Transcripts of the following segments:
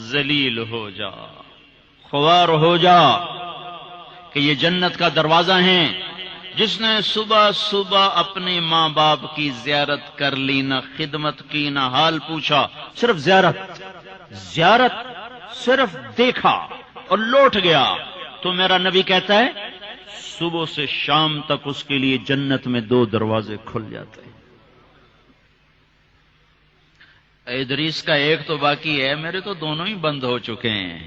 ذلیل ہو جا، خوار ہو جا کہ یہ جنت کا دروازہ ہیں۔ جس نے صبح صبح اپنے ماں باپ کی زیارت کر لی، نہ خدمت کی نہ حال پوچھا، صرف زیارت صرف دیکھا اور لوٹ گیا، تو میرا نبی کہتا ہے صبح سے شام تک اس کے لیے جنت میں 2 دروازے کھل جاتے ہیں۔ ادریس کا ایک تو باقی ہے، میرے تو دونوں ہی بند ہو چکے ہیں۔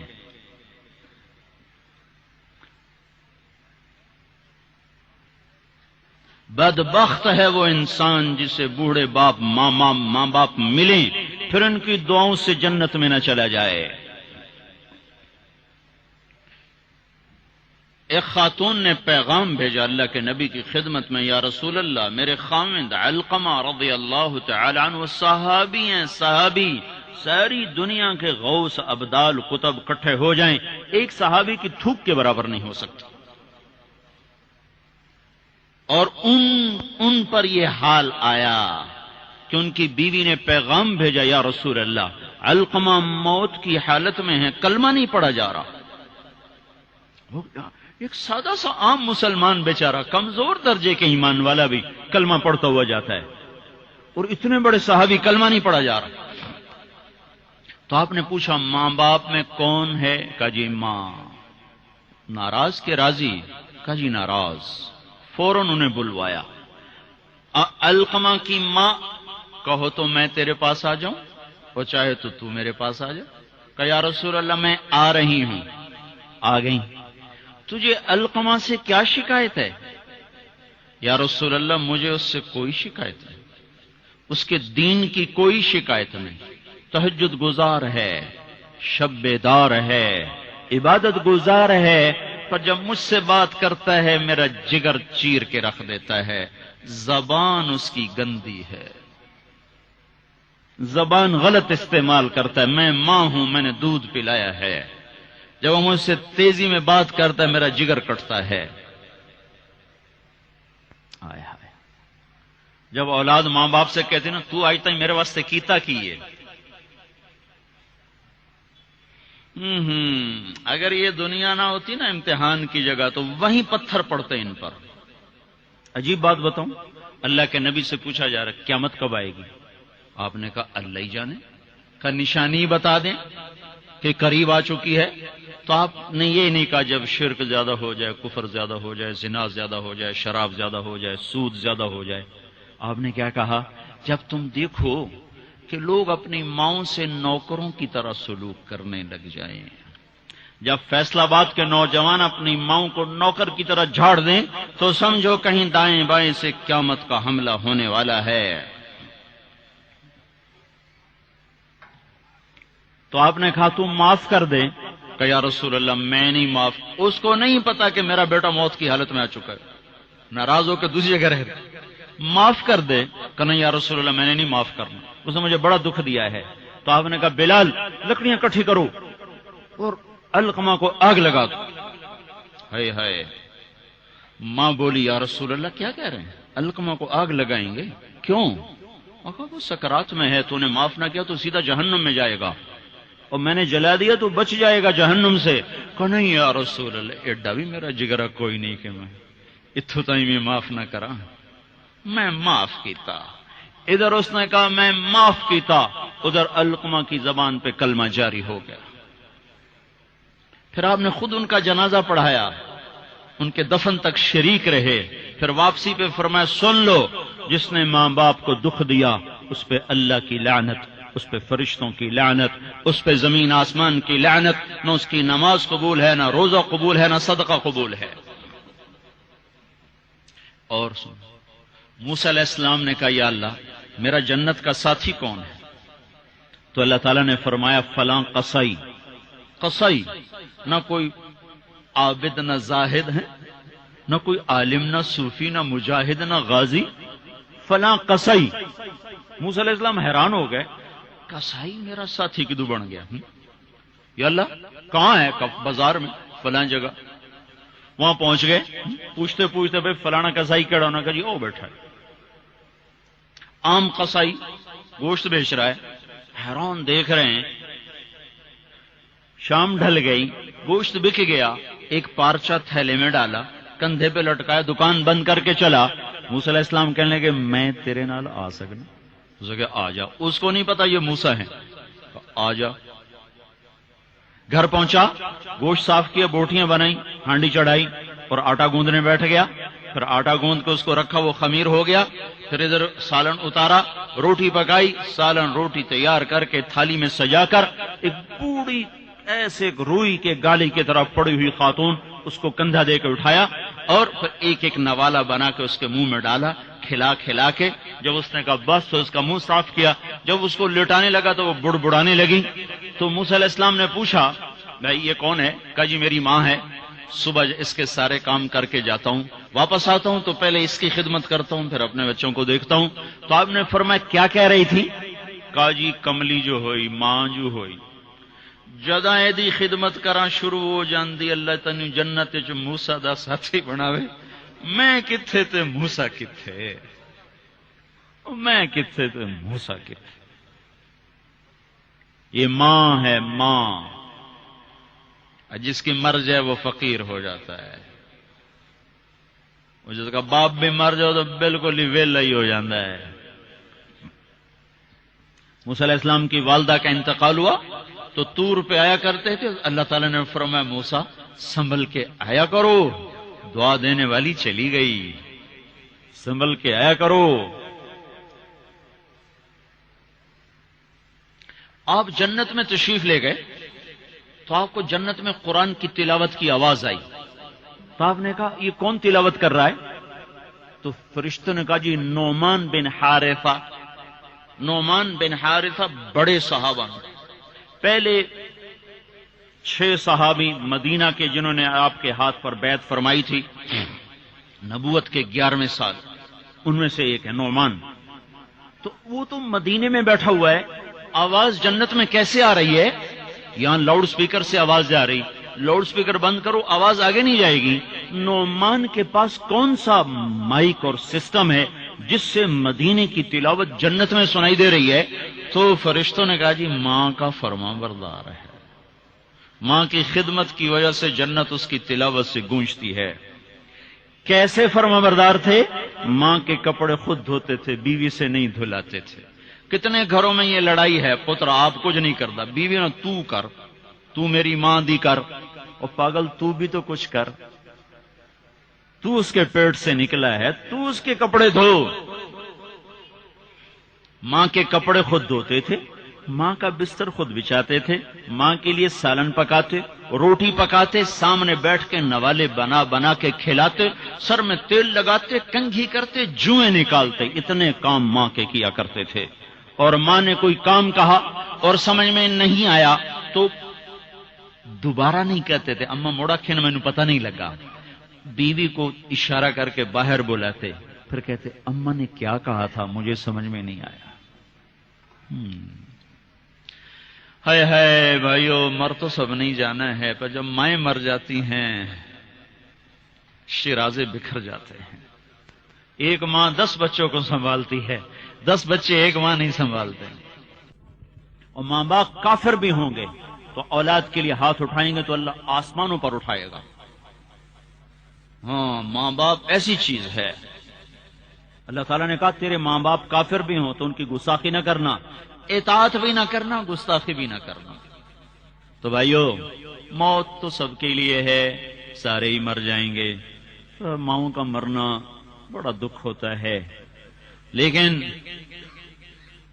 بدبخت ہے وہ انسان جسے بوڑھے باپ ماں باپ ملیں پھر ان کی دعاؤں سے جنت میں نہ چلا جائے۔ ایک خاتون نے پیغام بھیجا اللہ کے نبی کی خدمت میں، یا رسول اللہ، میرے خاوند علقمہ رضی اللہ تعالی عنہ صحابی ہیں، صحابی، ساری دنیا کے غوث ابدال قطب اکٹھے ہو جائیں، ایک صحابی کی تھوک کے برابر نہیں ہو سکتی، اور ان پر یہ حال آیا کہ ان کی بیوی نے پیغام بھیجا، یا رسول اللہ، علقمہ موت کی حالت میں ہیں، کلمہ نہیں پڑھا جا رہا۔ ایک سادہ سا عام مسلمان بیچارہ، کمزور درجے کے ایمان والا بھی کلمہ پڑھتا ہوا جاتا ہے، اور اتنے بڑے صحابی کلمہ نہیں پڑھا جا رہا۔ تو آپ نے پوچھا ماں باپ میں کون ہے؟ کہا جی ماں۔ ناراض کے راضی؟ کہا جی ناراض۔ فوراً انہیں بلوایا۔ علقمہ کی ماں، کہو تو میں تیرے پاس آ جاؤں، اور چاہے تو میرے پاس آ جا۔ کہا یا رسول اللہ میں آ رہی ہوں۔ آ گئی۔ تجھے علقمہ سے کیا شکایت ہے؟ یا رسول اللہ مجھے اس سے کوئی شکایت نہیں، اس کے دین کی کوئی شکایت نہیں، تہجد گزار ہے، شب بیدار ہے، عبادت گزار ہے، پر جب مجھ سے بات کرتا ہے میرا جگر چیر کے رکھ دیتا ہے، زبان اس کی گندی ہے، زبان غلط استعمال کرتا ہے، میں ماں ہوں، میں نے دودھ پلایا ہے، جب وہ مجھ سے تیزی میں بات کرتا ہے میرا جگر کٹتا ہے۔ آئے ہائے، جب اولاد ماں باپ سے کہتے نا تو آج تک میرے واسطے کیتا کی ہے، اگر یہ دنیا نہ ہوتی نا امتحان کی جگہ تو وہیں پتھر پڑتے ان پر۔ عجیب بات بتاؤں، اللہ کے نبی سے پوچھا جا رہا قیامت کب آئے گی؟ آپ نے کہا اللہ ہی جانے، کا نشانی بتا دیں کہ قریب آ چکی ہے؟ تو آپ نے یہ نہیں کہا جب شرک زیادہ ہو جائے، کفر زیادہ ہو جائے، زنا زیادہ ہو جائے، شراب زیادہ ہو جائے، سود زیادہ ہو جائے۔ آپ نے کیا کہا؟ جب تم دیکھو کہ لوگ اپنی ماؤں سے نوکروں کی طرح سلوک کرنے لگ جائیں، جب فیصل آباد کے نوجوان اپنی ماؤں کو نوکر کی طرح جھاڑ دیں تو سمجھو کہیں دائیں بائیں سے قیامت کا حملہ ہونے والا ہے۔ تو آپ نے کہا تم معاف کر دے؟ کہ یا رسول اللہ میں نہیں معاف، اس کو نہیں پتا کہ میرا بیٹا موت کی حالت میں آ چکا ہے، ناراض ہو کے دوسری جگہ رہ رہے، معاف کر دے؟ کہ نہیں یا رسول اللہ میں نے نہیں معاف کرنا، اس نے مجھے بڑا دکھ دیا ہے۔ تو آپ نے کہا بلال لکڑیاں اکٹھی کرو اور علقمہ کو آگ لگا دو۔ ہائے ہائے، ماں بولی یا رسول اللہ کیا کہہ رہے ہیں، علقمہ کو آگ لگائیں گے؟ کیوں؟ وہ سکرات میں ہے، تو نے معاف نہ کیا تو سیدھا جہنم میں جائے گا، اور میں نے جلا دیا تو بچ جائے گا جہنم سے۔ کہ نہیں یا رسول اللہ ایڈا بھی میرا جگرا کوئی نہیں کہ میں اتھو تائیں میں معاف نہ کرا، میں معاف کیتا۔ ادھر اس نے کہا میں معاف کیتا، ادھر علقمہ کی زبان پہ کلمہ جاری ہو گیا۔ پھر آپ نے خود ان کا جنازہ پڑھایا، ان کے دفن تک شریک رہے، پھر واپسی پہ فرمایا سن لو، جس نے ماں باپ کو دکھ دیا اس پہ اللہ کی لعنت، اس پہ فرشتوں کی لعنت، اس پہ زمین آسمان کی لعنت، نہ اس کی نماز قبول ہے، نہ روزہ قبول ہے، نہ صدقہ قبول ہے۔ اور سن، موسیٰ علیہ السلام نے کہا یا اللہ میرا جنت کا ساتھی کون ہے؟ تو اللہ تعالیٰ نے فرمایا فلاں قصائی۔ قصائی نہ کوئی عابد نہ زاہد ہے، نہ کوئی عالم نہ صوفی نہ مجاہد نہ غازی، فلاں قصائی۔ موسیٰ علیہ السلام حیران ہو گئے، قصائی میرا ساتھی کدو بن گیا؟ یا اللہ کہاں ہے؟ بازار میں فلاں جگہ۔ وہاں پہنچ گئے، پوچھتے پوچھتے بھائی فلانا قصائی کیڑا ہونا؟ کہ جی او بیٹھا ہے۔ عام قصائی گوشت بیچ رہا ہے، حیران دیکھ رہے ہیں شام ڈھل گئی، گوشت بک گیا، ایک پارچہ تھیلے میں ڈالا، کندھے پہ لٹکایا، دکان بند کر کے چلا۔ موسیٰ علیہ السلام کہنے لگے میں تیرے نال آ سکنا؟ اسے کہ آ جا۔ اس کو نہیں پتا یہ موسیٰ ہیں، آ جا۔ گھر پہنچا، گوشت صاف کیا، بوٹیاں بنائی، ہانڈی چڑھائی اور آٹا گوندنے بیٹھ گیا۔ پھر آٹا گوند کے اس کو رکھا، وہ خمیر ہو گیا۔ پھر ادھر سالن اتارا، روٹی پکائی، سالن روٹی تیار کر کے تھالی میں سجا کر ایک بوڑھی ایسے روئی کے گالی کی طرح پڑی ہوئی خاتون، اس کو کندھا دے کے اٹھایا اور پھر ایک ایک نوالا بنا کے اس کے منہ میں ڈالا، کھلا کھلا کے۔ جب اس نے کہا بس تو اس کا منہ صاف کیا۔ جب اس کو لٹانے لگا تو وہ بڑبڑانے لگی۔ تو موسیٰ علیہ السلام نے پوچھا بھائی یہ کون ہے؟ کہا جی میری ماں ہے، صبح اس کے سارے کام کر کے جاتا ہوں، واپس آتا ہوں تو پہلے اس کی خدمت کرتا ہوں، پھر اپنے بچوں کو دیکھتا ہوں۔ تو آپ نے فرمایا کیا کہہ رہی تھی؟ کہا جی کملی جو ہوئی، ماں جو ہوئی، جدا ایدی خدمت کراں شروع ہو جاندی، اللہ تنو جنت وچ موسیٰ دا ساتھی بناوے۔ میں کتھے تے موسیٰ کتھے، میں کتھے تے موسیٰ کتھے۔ یہ ماں ہے، ماں، جس کی مرض ہے وہ فقیر ہو جاتا ہے، جس کا باپ بھی مر جاؤ تو بالکل ہی ویلا ہی ہو جاتا ہے۔ موسیٰ علیہ السلام کی والدہ کا انتقال ہوا تو طور پہ آیا کرتے تھے، اللہ تعالیٰ نے فرمایا موسیٰ سنبھل کے آیا کرو، دعا دینے والی چلی گئی، سنبھل کے آیا کرو۔ آپ جنت میں تشریف لے گئے تو آپ کو جنت میں قرآن کی تلاوت کی آواز آئی، تو آپ نے کہا یہ کون تلاوت کر رہا ہے؟ تو فرشتوں نے کہا جی نعمان بن حارثہ۔ نعمان بن حارثہ بڑے صحابہ، پہلے 6 صحابی مدینہ کے جنہوں نے آپ کے ہاتھ پر بیعت فرمائی تھی نبوت کے 11ویں سال، ان میں سے ایک ہے نعمان۔ تو وہ تو مدینے میں بیٹھا ہوا ہے، آواز جنت میں کیسے آ رہی ہے؟ یہاں لاؤڈ سپیکر سے آواز جا رہی، لاؤڈ سپیکر بند کرو آواز آگے نہیں جائے گی۔ نعمان کے پاس کون سا مائک اور سسٹم ہے جس سے مدینے کی تلاوت جنت میں سنائی دے رہی ہے؟ تو فرشتوں نے کہا جی ماں کا فرما بردار ہے، ماں کی خدمت کی وجہ سے جنت اس کی تلاوت سے گونجتی ہے۔ کیسے فرما بردار تھے؟ ماں کے کپڑے خود دھوتے تھے، بیوی سے نہیں دھلاتے تھے۔ کتنے گھروں میں یہ لڑائی ہے، پتر آپ کچھ نہیں کرتا، بیوی نے تو کر، تو میری ماں دی کر، اور پاگل تو بھی تو کچھ کر، تو اس کے پیٹ سے نکلا ہے، تو اس کے کپڑے دھو۔ ماں کے کپڑے خود دھوتے تھے، ماں کا بستر خود بچھاتے تھے، ماں کے لیے سالن پکاتے، روٹی پکاتے، سامنے بیٹھ کے نوالے بنا بنا کے کھلاتے، سر میں تیل لگاتے، کنگھی کرتے، جوئیں نکالتے، اتنے کام ماں کے کیا کرتے تھے۔ اور ماں نے کوئی کام کہا اور سمجھ میں نہیں آیا تو دوبارہ نہیں کہتے تھے اما موڑا کھین میں نے پتہ نہیں لگا، بیوی کو اشارہ کر کے باہر بلاتے، پھر کہتے اما نے کیا کہا تھا مجھے سمجھ میں نہیں آیا۔ ہائے ہائے بھائیو، مر تو سب نہیں جانا ہے، پر جب مائیں مر جاتی ہیں شیرازے بکھر جاتے ہیں۔ ایک ماں 10 بچوں کو سنبھالتی ہے، 10 بچے ایک ماں نہیں سنبھالتے۔ اور ماں باپ کافر بھی ہوں گے تو اولاد کے لیے ہاتھ اٹھائیں گے تو اللہ آسمانوں پر اٹھائے گا۔ ہاں، ماں باپ ایسی چیز ہے۔ اللہ تعالیٰ نے کہا تیرے ماں باپ کافر بھی ہوں تو ان کی گستاخی نہ کرنا، اطاعت بھی نہ کرنا، گستاخی بھی نہ کرنا۔ تو بھائیو، موت تو سب کے لیے ہے، سارے ہی مر جائیں گے۔ ماؤں کا مرنا بڑا دکھ ہوتا ہے، لیکن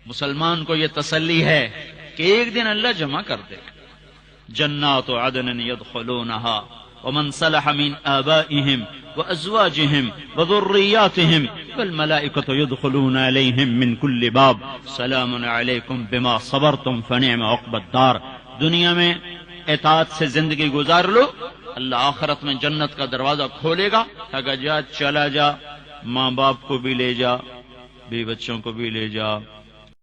مسلمان کو یہ تسلی ہے کہ ایک دن اللہ جمع کر دے گا۔ جنات عدن يدخلونها ومن صلح من آبائهم وأزواجهم وذرياتهم والملائكة يدخلون عليهم من كل باب سلام عليكم بما صبرتم فنعم عقبى الدار۔ دنیا میں اطاعت سے زندگی گزار لو، اللہ آخرت میں جنت کا دروازہ کھولے گا، کہا جا چلا جا، ماں باپ کو بھی لے جا، بیوی بچوں کو بھی لے جا،